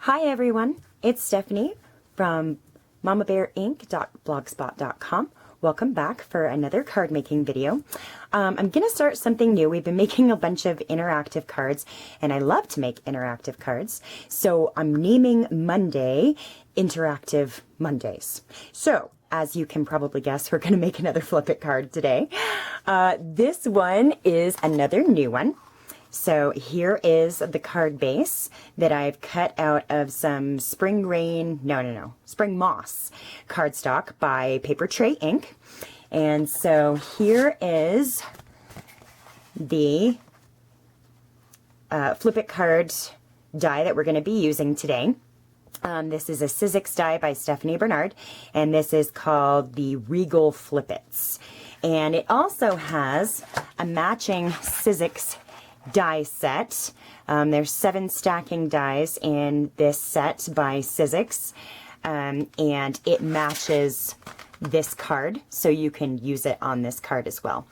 Hi everyone, it's Stephanie from mamabearinc.blogspot.com. Welcome back for another card making video. I'm going to start something new. We've been making a bunch of interactive cards, and I love to make interactive cards. So I'm naming Monday Interactive Mondays. So as you can probably guess, we're going to make another Flip It card today. This one is another new one. So here is the card base that I've cut out of some Spring Moss cardstock by Paper Tray Ink. And so here is the Flip It card die that we're going to be using today. This is a Sizzix die by Stephanie Bernard, and this is called the Regal Flip Its. And it also has a matching Sizzix die set. There's 7 stacking dies in this set by Sizzix, and it matches this card, so you can use it on this card as well.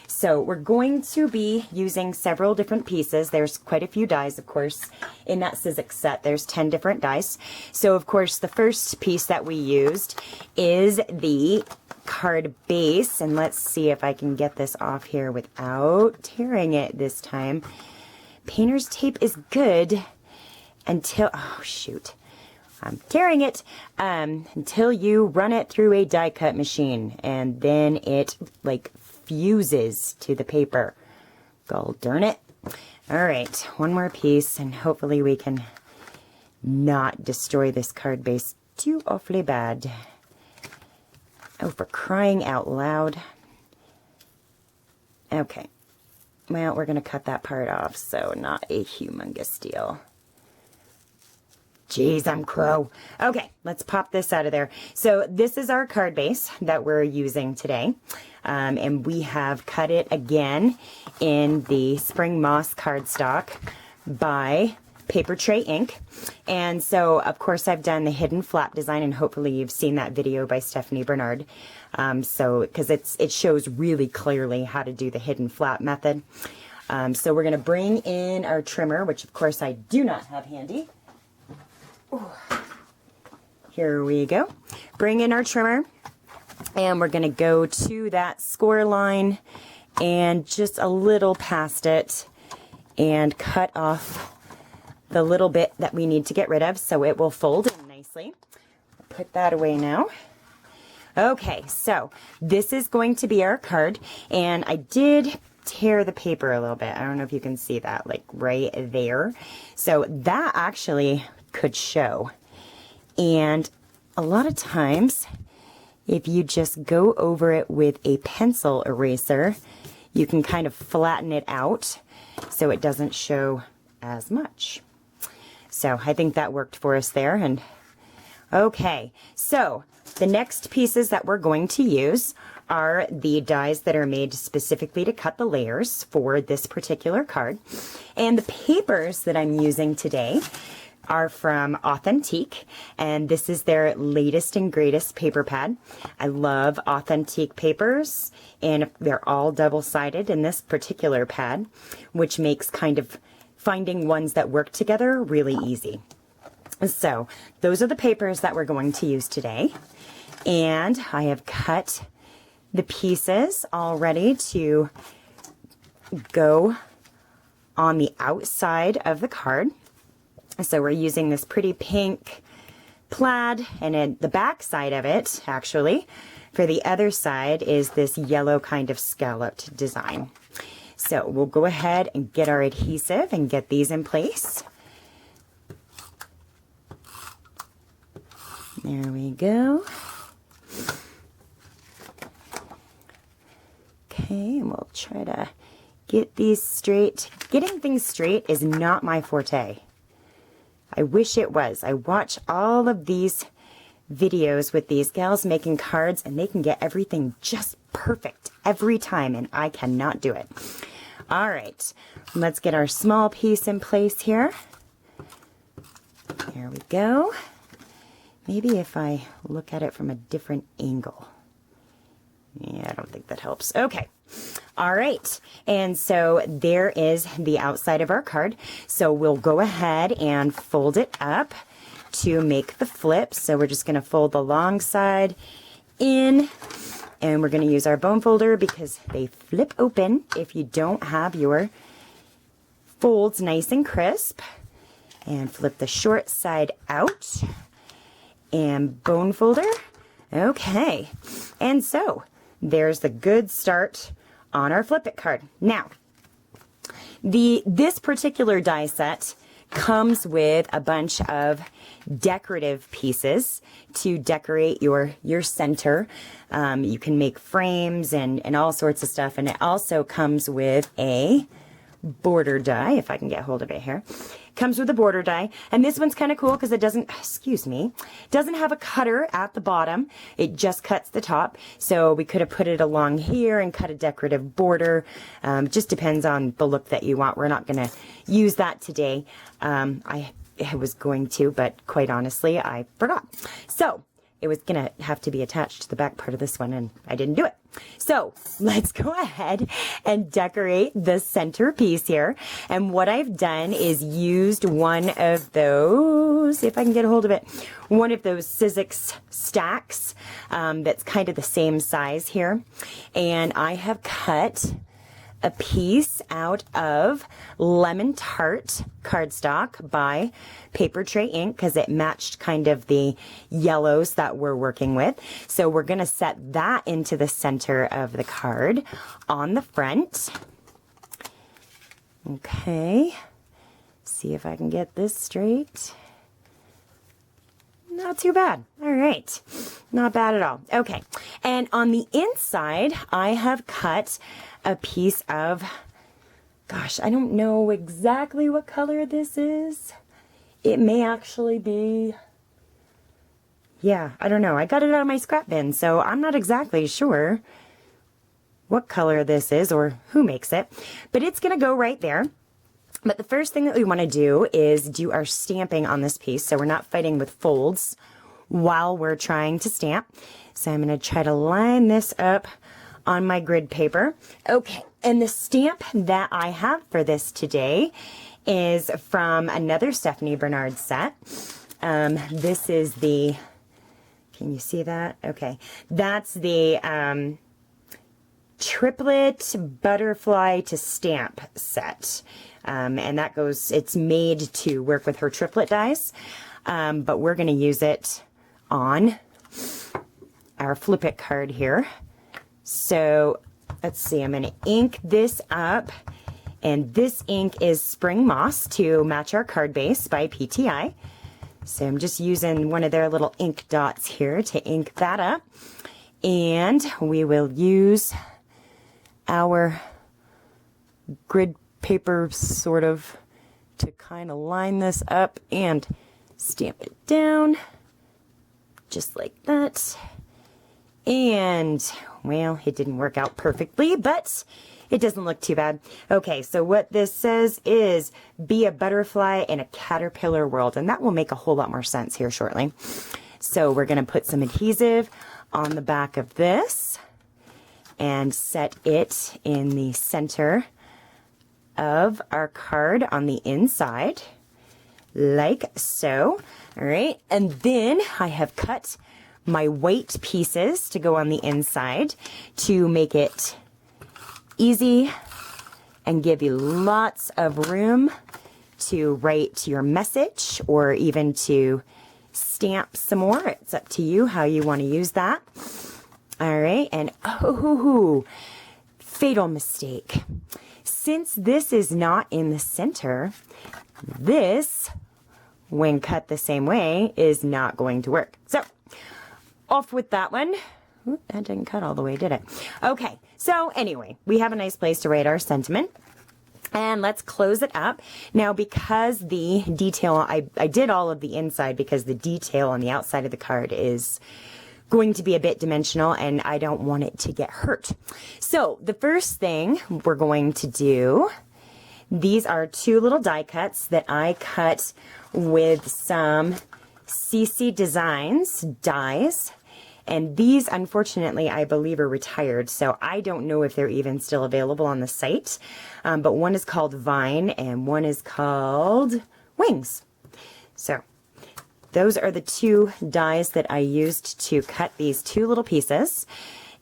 So we're going to be using several different pieces. There's quite a few dies, of course, in that Sizzix set. There's 10 different dies. So of course the first piece that we used is the card base, and let's see if I can get this off here without tearing it this time. Painter's tape is good until, oh shoot, I'm tearing it, until you run it through a die cut machine, and then it like fuses to the paper. God darn it. All right, one more piece, and hopefully we can not destroy this card base too awfully bad. Oh, for crying out loud. Okay. Well, we're going to cut that part off, so not a humongous deal. Jeez, I'm crow. Okay, let's pop this out of there. So this is our card base that we're using today. And we have cut it again in the Spring Moss cardstock by Paper Tray Ink. And so of course I've done the hidden flap design, and hopefully you've seen that video by Stephanie Bernard. Because it shows really clearly how to do the hidden flap method. So we're going to bring in our trimmer, which of course I do not have handy. Ooh. Here we go. Bring in our trimmer, and we're going to go to that score line and just a little past it and cut off the little bit that we need to get rid of so it will fold in nicely. Put that away now. Okay, so this is going to be our card, and I did tear the paper a little bit. I don't know if you can see that, like right there. So that actually could show. And a lot of times, if you just go over it with a pencil eraser, you can kind of flatten it out so it doesn't show as much. So I think that worked for us there. And okay, so the next pieces that we're going to use are the dies that are made specifically to cut the layers for this particular card. And the papers that I'm using today are from Authentique, and this is their latest and greatest paper pad. I love Authentique papers, and they're all double-sided in this particular pad, which makes kind of finding ones that work together really easy. So those are the papers that we're going to use today, and I have cut the pieces all ready to go on the outside of the card. So we're using this pretty pink plaid, and in the back side of it, actually, for the other side is this yellow kind of scalloped design. So we'll go ahead and get our adhesive and get these in place. There we go. Okay, and we'll try to get these straight. Getting things straight is not my forte. I wish it was. I watch all of these videos with these gals making cards, and they can get everything just perfect every time, and I cannot do it. All right, let's get our small piece in place here. Here we go. Maybe if I look at it from a different angle. Yeah, I don't think that helps. Okay. All right. And so there is the outside of our card. So we'll go ahead and fold it up to make the flip. So we're just going to fold the long side in, and we're going to use our bone folder because they flip open if you don't have your folds nice and crisp. And flip the short side out and bone folder. Okay, and so there's the good start on our Flip It card. Now, this particular die set comes with a bunch of decorative pieces to decorate your center. You can make frames and all sorts of stuff, and it also comes with a border die, if I can get hold of it here. Comes with a border die, and this one's kind of cool because it doesn't have a cutter at the bottom. It just cuts the top, so we could have put it along here and cut a decorative border. Just depends on the look that you want. We're not going to use that today. I was going to, but quite honestly, I forgot. So it was going to have to be attached to the back part of this one, and I didn't do it. So let's go ahead and decorate the center piece here. And what I've done is used one of those, if I can get a hold of it, one of those Sizzix stacks that's kind of the same size here. And I have cut a piece out of Lemon Tart cardstock by Paper Tray Ink because it matched kind of the yellows that we're working with. So we're going to set that into the center of the card on the front. Okay, see if I can get this straight. Not too bad. All right. Not bad at all. Okay. And on the inside, I have cut a piece of, gosh, I don't know exactly what color this is. It may actually be, yeah, I don't know. I got it out of my scrap bin, so I'm not exactly sure what color this is or who makes it, but it's going to go right there. But the first thing that we want to do is do our stamping on this piece, so we're not fighting with folds while we're trying to stamp. So I'm going to try to line this up on my grid paper. Okay, and the stamp that I have for this today is from another Stephanie Bernard set. This is the, can you see that? Okay, that's the triplet butterfly to stamp set. And that goes, it's made to work with her triplet dies, but we're going to use it on our Flip It card here. So let's see, I'm going to ink this up, and this ink is Spring Moss to match our card base by PTI. So I'm just using one of their little ink dots here to ink that up, and we will use our grid paper sort of to kind of line this up and stamp it down just like that. And well, it didn't work out perfectly, but it doesn't look too bad. Okay, so what this says is be a butterfly in a caterpillar world, and that will make a whole lot more sense here shortly. So we're going to put some adhesive on the back of this and set it in the center of our card on the inside, like so. All right, and then I have cut my white pieces to go on the inside to make it easy and give you lots of room to write your message or even to stamp some more. It's up to you how you want to use that. All right, and oh, fatal mistake. Since this is not in the center, this, when cut the same way, is not going to work. So, off with that one. Ooh, that didn't cut all the way, did it? Okay, so anyway, we have a nice place to write our sentiment. And let's close it up. Now, because the detail, I did all of the inside because the detail on the outside of the card is going to be a bit dimensional and I don't want it to get hurt. So the first thing we're going to do, these are two little die cuts that I cut with some CC Designs dies. And these, unfortunately, I believe are retired, so I don't know if they're even still available on the site. But one is called Vine and one is called Wings. So those are the two dies that I used to cut these two little pieces.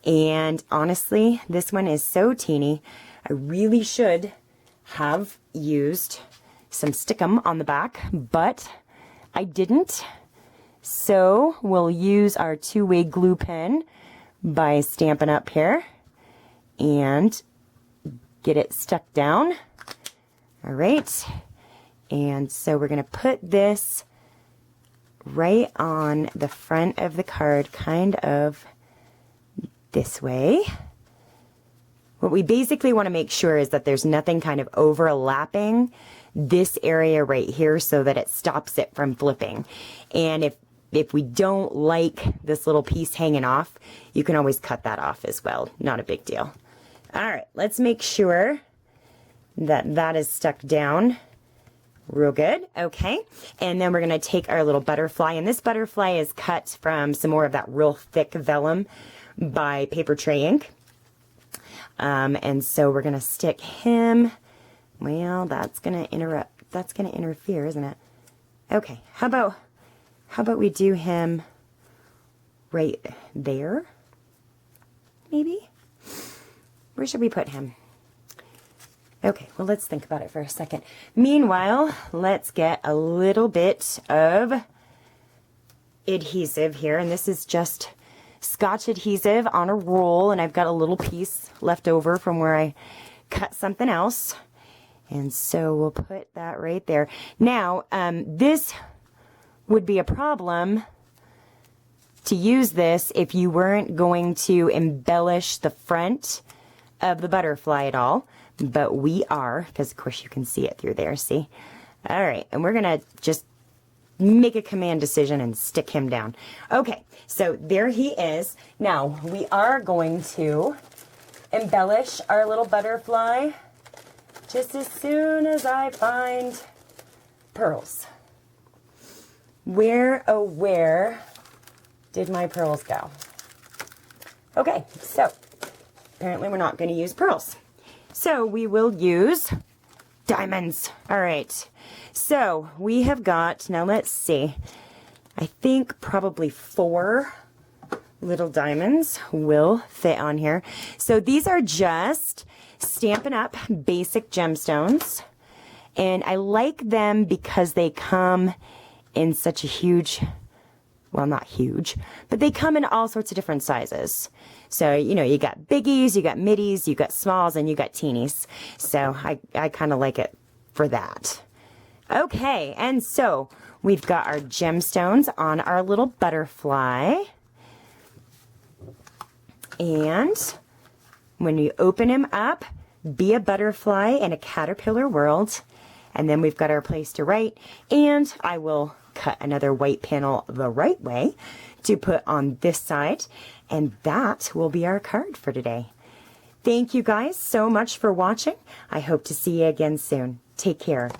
And honestly, this one is so teeny. I really should have used some Stickum on the back, but I didn't. So we'll use our two-way glue pen by Stampin' Up! Here and get it stuck down. All right. And so we're going to put this right on the front of the card, kind of this way. What we basically want to make sure is that there's nothing kind of overlapping this area right here so that it stops it from flipping. And if we don't like this little piece hanging off, you can always cut that off as well. Not a big deal. All right, let's make sure that that is stuck down real good. Okay, and then we're going to take our little butterfly, and this butterfly is cut from some more of that real thick vellum by Paper Tray Ink. And so we're going to stick him. Well, that's going to interfere, isn't it? Okay, how about we do him right there? Maybe? Where should we put him? Okay, well, let's think about it for a second. Meanwhile, let's get a little bit of adhesive here, and this is just Scotch adhesive on a roll, and I've got a little piece left over from where I cut something else, and so we'll put that right there. Now, this would be a problem to use this if you weren't going to embellish the front of the butterfly at all, but we are, because of course you can see it through there, see? All right, and we're gonna just make a command decision and stick him down. Okay, so there he is. Now, we are going to embellish our little butterfly just as soon as I find pearls. Where, oh where did my pearls go? Okay, so apparently we're not going to use pearls. So we will use diamonds. All right. So we have got, now let's see, I think probably 4 little diamonds will fit on here. So these are just Stampin' Up! Basic gemstones. And I like them because they come in such a huge, well, not huge, but they come in all sorts of different sizes. So, you know, you got biggies, you got middies, you got smalls, and you got teenies. So I kind of like it for that. Okay, and so we've got our gemstones on our little butterfly. And when you open him up, be a butterfly in a caterpillar world. And then we've got our place to write. And I will cut another white panel the right way to put on this side. And that will be our card for today. Thank you guys so much for watching. I hope to see you again soon. Take care.